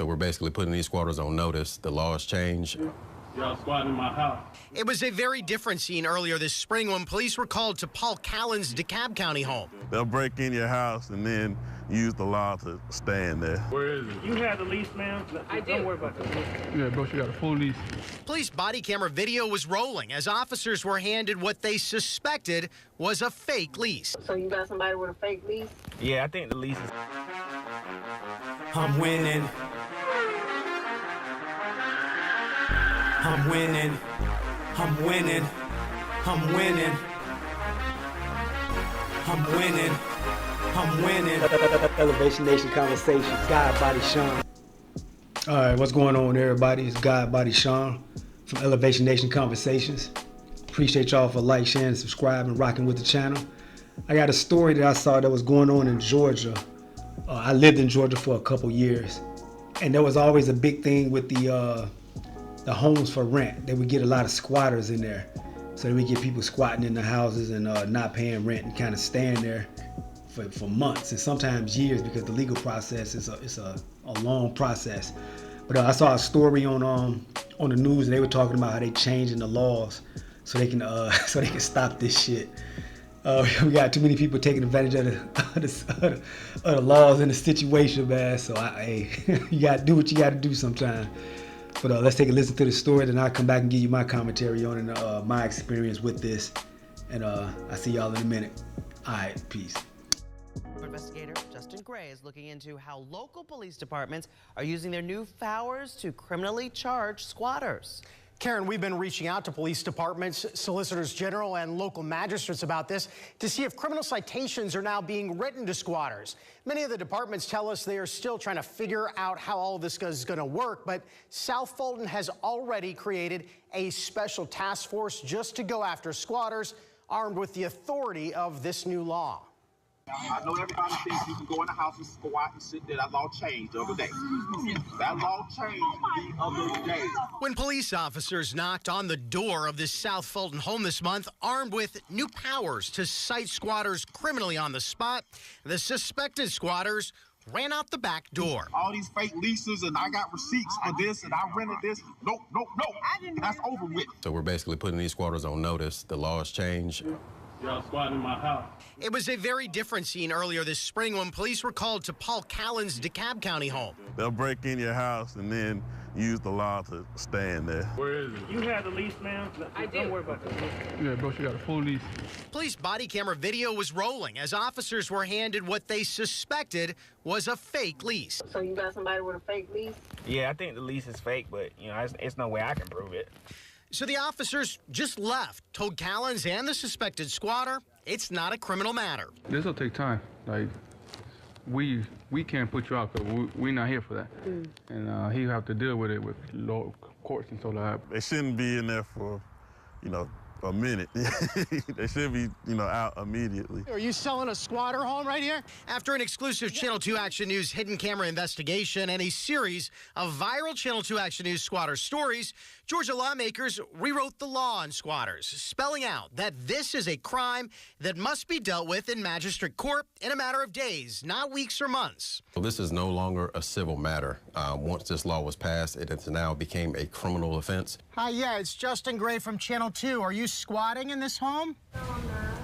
So we're basically putting these squatters on notice. The law has changed. Y'all squatting in my house. It was a very different scene earlier this spring when police were called to Paul Callen's DeKalb County home. They'll break in your house and then use the law to stay in there. Where is it? You had the lease, man? Don't worry about that. Yeah, bro, she got a full lease. Police body camera video was rolling as officers were handed what they suspected was a fake lease. So you got somebody with a fake lease? Yeah, I think the lease is... I'm winning. I'm winning. I'm winning. I'm winning. I'm winning. I'm winning. Elevation Nation Conversations, God Body Sean. All right, what's going on, everybody? It's God Body Sean from Elevation Nation Conversations. Appreciate y'all for like, sharing, subscribing, rocking with the channel. I got a story that I saw that was going on in Georgia. I lived in Georgia for a couple years, and there was always a big thing with the homes for rent. They would get a lot of squatters in there. So they would get people squatting in the houses and not paying rent and kind of staying there for months and sometimes years, because the legal process is a long process. But I saw a story on the news, and they were talking about how they changing the laws so they can stop this shit. We got too many people taking advantage of the laws and the situation, man. So you gotta do what you gotta do sometimes. But let's take a listen to the story, then I'll come back and give you my commentary on it, my experience with this. And I'll see y'all in a minute. All right, peace. Investigator Justin Gray is looking into how local police departments are using their new powers to criminally charge squatters. Karen, we've been reaching out to police departments, solicitors general, and local magistrates about this to see if criminal citations are now being written to squatters. Many of the departments tell us they are still trying to figure out how all of this is going to work, but South Fulton has already created a special task force just to go after squatters, armed with the authority of this new law. I know everybody thinks you can go in the house and squat and sit there. That law changed the other day. That law changed the other day. When police officers knocked on the door of this South Fulton home this month, armed with new powers to cite squatters criminally on the spot, the suspected squatters ran out the back door. All these fake leases, and I got receipts for this, and I rented this. Nope. That's over with. So we're basically putting these squatters on notice. The law has changed. Y'all squatting in my house. It was a very different scene earlier this spring when police were called to Paul Callen's DeKalb County home. They'll break in your house and then use the law to stay in there. Where is it? You had the lease, man? Don't worry about that. Yeah, bro, she got a full lease. Police body camera video was rolling as officers were handed what they suspected was a fake lease. So you got somebody with a fake lease? Yeah, I think the lease is fake, but it's no way I can prove it. So the officers just left, told Callen's and the suspected squatter it's not a criminal matter. This will take time. Like, we can't put you out because we're not here for that. And he have to deal with it with law courts and so like that. They shouldn't be in there for, a minute. They should be, out immediately. Are you selling a squatter home right here? After an exclusive Channel 2 Action News hidden camera investigation and a series of viral Channel 2 Action News squatter stories, Georgia lawmakers rewrote the law on squatters, spelling out that this is a crime that must be dealt with in magistrate court in a matter of days, not weeks or months. So this is no longer a civil matter. Once this law was passed, it has now became a criminal offense. Hi, yeah, it's Justin Gray from Channel 2. Are you squatting in this home? No, I'm not.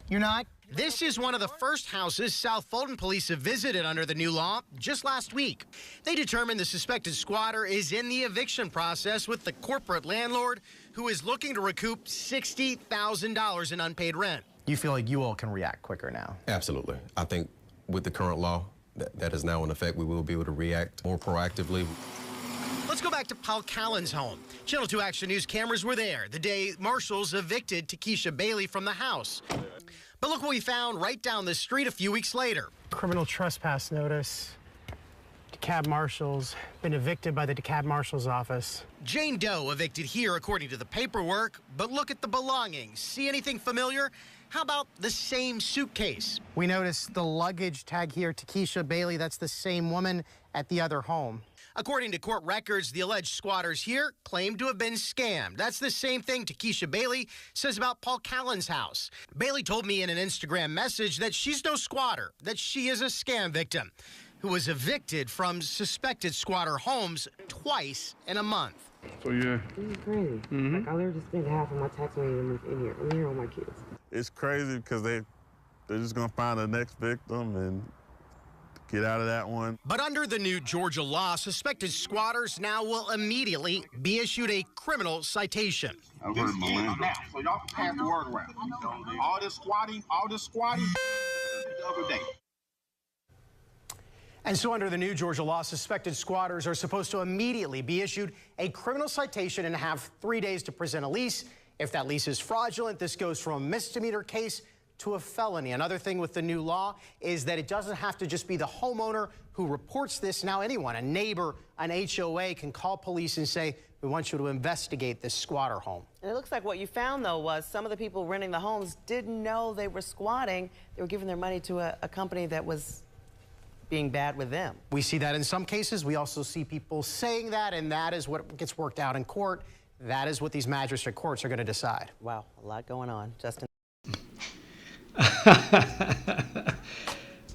You're not? This is one of the first houses South Fulton police have visited under the new law just last week. They determined the suspected squatter is in the eviction process with the corporate landlord who is looking to recoup $60,000 in unpaid rent. You feel like you all can react quicker now? Absolutely. I think with the current law that is now in effect, we will be able to react more proactively. Let's go back to Paul Callen's home. Channel 2 Action News cameras were there the day marshals evicted Takesha Bailey from the house. But look what we found right down the street a few weeks later. Criminal trespass notice. DeKalb Marshals. Been evicted by the DeKalb Marshals office. Jane Doe evicted here according to the paperwork, but look at the belongings. See anything familiar? How about the same suitcase? We noticed the luggage tag here, Takesha Bailey. That's the same woman at the other home. According to court records, the alleged squatters here claim to have been scammed. That's the same thing Takesha Bailey says about Paul Callen's house. Bailey told me in an Instagram message that she's no squatter, that she is a scam victim who was evicted from suspected squatter homes twice in a month. So yeah. This is crazy. Like, I literally just spent half of my tax money to move in here. I'm here with my kids. It's crazy because they're just gonna find the next victim and get out of that one. But under the new Georgia law, suspected squatters now will immediately be issued a criminal citation. This is now, so y'all can pass the word around. All this squatting, the other day. And so under the new Georgia law, suspected squatters are supposed to immediately be issued a criminal citation and have 3 days to present a lease. If that lease is fraudulent, this goes from a misdemeanor case to a felony. Another thing with the new law is that it doesn't have to just be the homeowner who reports this. Now anyone, a neighbor, an HOA can call police and say, we want you to investigate this squatter home. And it looks like what you found, though, was some of the people renting the homes didn't know they were squatting. They were giving their money to a company that was being bad with them. We see that in some cases. We also see people saying that, and that is what gets worked out in court. That is what these magistrate courts are going to decide. Wow, a lot going on. Justin.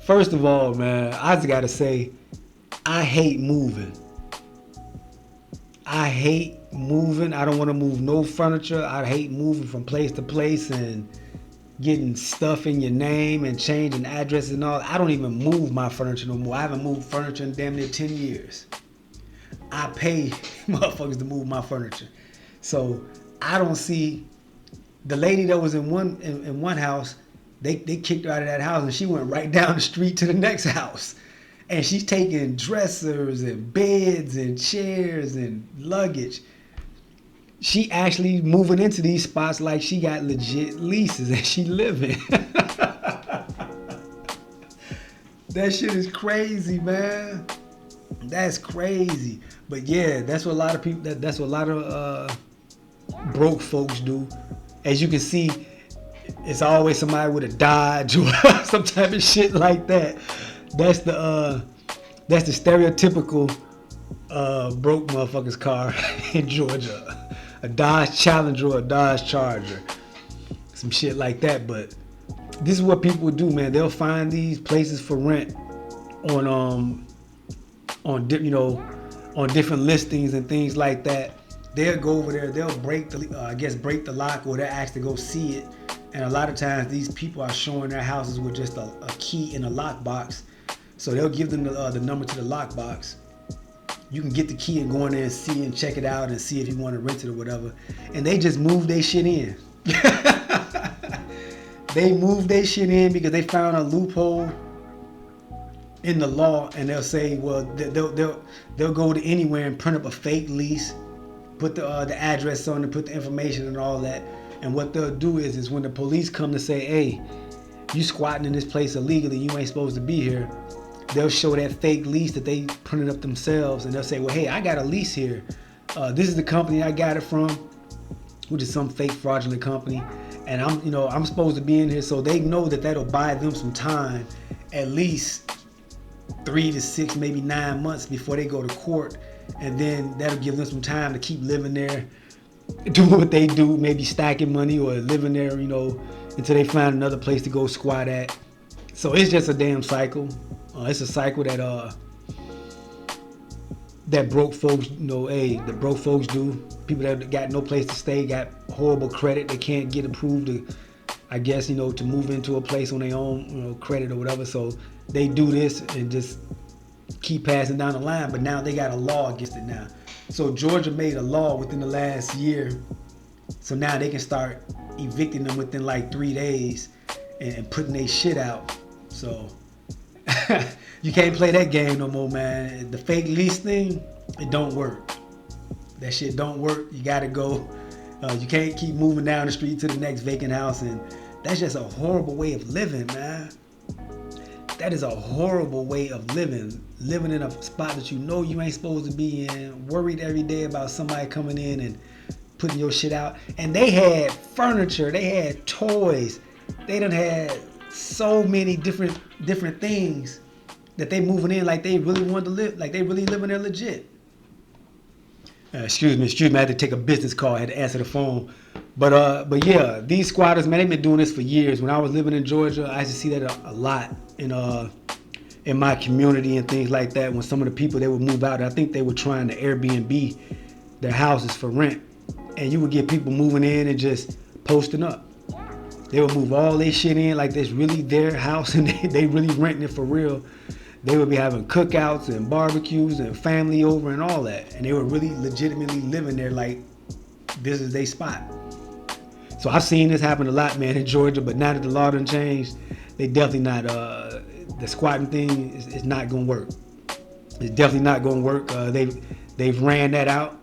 First of all, man, I just gotta say, I hate moving. I hate moving. I don't want to move no furniture. I hate moving from place to place and getting stuff in your name and changing addresses and all. I don't even move my furniture no more. I haven't moved furniture in damn near 10 years. I pay motherfuckers to move my furniture. So I don't see the lady that was in one house. They kicked her out of that house and she went right down the street to the next house. And she's taking dressers and beds and chairs and luggage. She actually moving into these spots like she got legit leases and she living. That shit is crazy, man. That's crazy. But yeah, that's what a lot of people, that's what a lot of broke folks do. As you can see, it's always somebody with a Dodge or some type of shit like that. That's the stereotypical broke motherfucker's car in Georgia. A Dodge Challenger or a Dodge Charger. Some shit like that. But this is what people do, man. They'll find these places for rent on different listings and things like that. They'll go over there, they'll break the lock, or they'll actually go see it. And a lot of times these people are showing their houses with just a key in a lockbox. So they'll give them the number to the lockbox. You can get the key and go in there and see and check it out and see if you want to rent it or whatever. And they just move their shit in. They move their shit in because they found a loophole in the law, and they'll say, well, they'll go to anywhere and print up a fake lease, put the address on it, put the information and all that. And what they'll do is when the police come to say, hey, you squatting in this place illegally, you ain't supposed to be here, they'll show that fake lease that they printed up themselves, and they'll say, well, hey, I got a lease here. This is the company I got it from, which is some fake fraudulent company, and I'm supposed to be in here. So they know that that'll buy them some time, at least 3 to 6, maybe 9 months before they go to court, and then that'll give them some time to keep living there, doing what they do, maybe stacking money or living there, until they find another place to go squat at. So it's just a damn cycle. It's a cycle that broke folks, the broke folks do. People that got no place to stay, got horrible credit, they can't get approved to, I guess, to move into a place on their own, credit or whatever. So they do this and just keep passing down the line. But now they got a law against it now. So Georgia made a law within the last year. So now they can start evicting them within like 3 days and putting their shit out. So you can't play that game no more, man. The fake lease thing, it don't work. That shit don't work. You gotta go. You can't keep moving down the street to the next vacant house, and that's just a horrible way of living, man. That is a horrible way of living. Living in a spot that you ain't supposed to be in, worried every day about somebody coming in and putting your shit out. And they had furniture, they had toys, they done had so many different things that they moving in like they really wanted to live, like they really living there legit. Excuse me, I had to take a business call, I had to answer the phone. But yeah, these squatters, man, they've been doing this for years. When I was living in Georgia, I used to see that a lot in my community and things like that, when some of the people, they would move out, I think they were trying to Airbnb their houses for rent. And you would get people moving in and just posting up. They would move all their shit in like this really their house, and they really renting it for real. They would be having cookouts and barbecues and family over and all that. And they were really legitimately living there like this is their spot. So I've seen this happen a lot, man, in Georgia, but now that the law done changed, they definitely not, the squatting thing is not gonna work. It's definitely not gonna work. They've ran that out.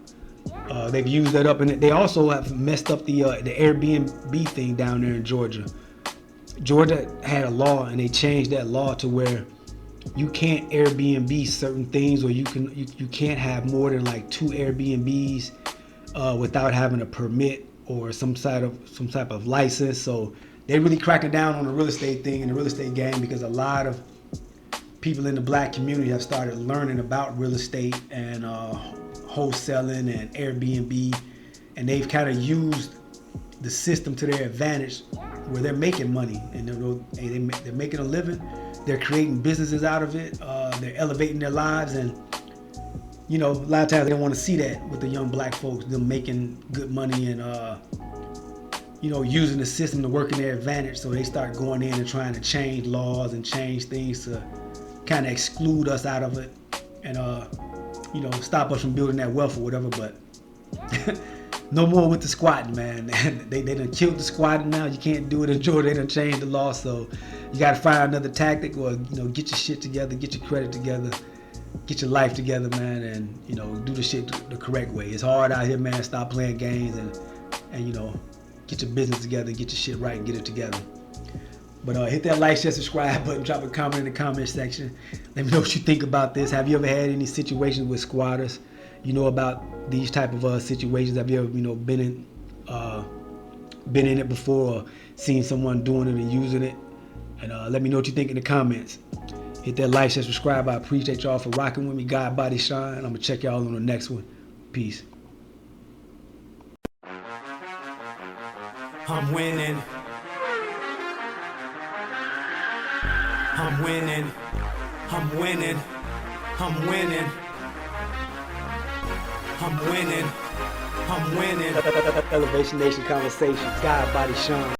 They've used that up, and they also have messed up the Airbnb thing down there in Georgia. Georgia had a law, and they changed that law to where you can't Airbnb certain things, or you can't have more than like 2 Airbnbs without having a permit or some type of license. So they really cracking down on the real estate thing and the real estate game, because a lot of people in the black community have started learning about real estate and wholesaling and Airbnb, and they've kind of used the system to their advantage, where they're making money and they're making a living. They're creating businesses out of it. They're elevating their lives, and you know, a lot of times they don't want to see that with the young black folks, them making good money and you know, using the system to work in their advantage. So they start going in and trying to change laws and change things to kind of exclude us out of it and you know, stop us from building that wealth or whatever. But no more with the squatting, man. They done killed the squatting now. You can't do it in Georgia. They done changed the law. So you got to find another tactic, or, you know, get your shit together, get your credit together, get your life together, man, and, you know, do the shit the correct way. It's hard out here, man. Stop playing games and you know, get your business together, get your shit right, and get it together. But hit that like, share, subscribe button, drop a comment in the comment section. Let me know what you think about this. Have you ever had any situations with squatters? You know about these type of situations? Have you ever, you know, been in it before, or seen someone doing it and using it? And let me know what you think in the comments. Hit that like, share, subscribe. I appreciate y'all for rocking with me. God Body Shine. I'm gonna check y'all on the next one. Peace. I'm winning. I'm winning. I'm winning. I'm winning. I'm winning. I'm winning. Elevation Nation Conversations. God Body Shine.